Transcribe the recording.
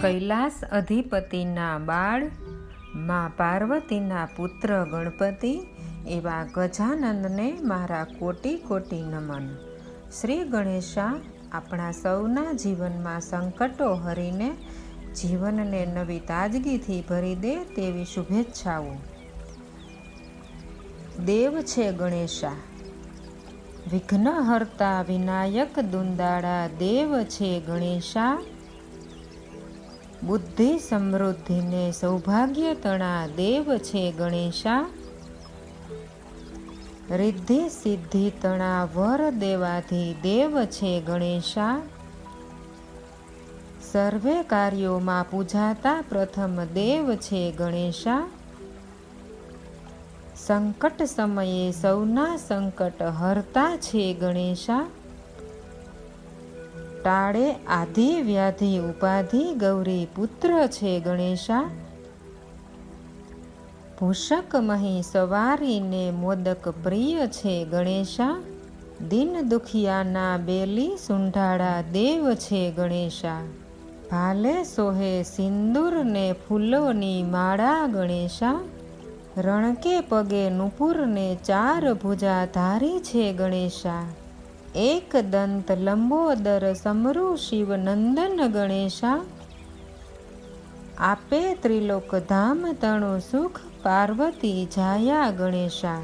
કૈલાસ અધિપતિના બાળ, મા પાર્વતીના પુત્ર ગણપતિ એવા ગજાનંદને મારા કોટી કોટી નમન. શ્રી ગણેશા આપણા સૌના જીવનમાં સંકટો હરીને જીવનને નવી તાજગીથી ભરી દે તેવી શુભેચ્છાઓ. દેવ છે ગણેશા, વિઘ્નહર્તા વિનાયક દુંદાળા દેવ છે ગણેશા. બુદ્ધિ સમૃદ્ધિને સૌભાગ્ય તણા દેવ છે ગણેશા. રિદ્ધિ સિદ્ધિ તણા વર દેવાથી દેવ છે ગણેશા. સર્વે કાર્યોમાં પૂજાતા પ્રથમ દેવ છે ગણેશા. સંકટ સમયે સૌના સંકટ હરતા છે ગણેશા. ટાળે આધિ વ્યાધિ ઉપાધિ ગૌરી પુત્ર છે ગણેશા. ભૂષક મહી સવારીને મોદક પ્રિય છે ગણેશા. દિન દુખિયાના બેલી સુંઢાળા દેવ છે ગણેશા. ભાલે સોહે સિંદૂર ને ફૂલોની માળા ગણેશા. રણકે પગે નુપુરને ચાર ભુજા ધારી છે ગણેશા. એક દંત લંબોદર સમરુ શિવ નંદન ગણેશા. આપે ત્રિલોક ધામ તણુ સુખ પાર્વતી જાયા ગણેશા.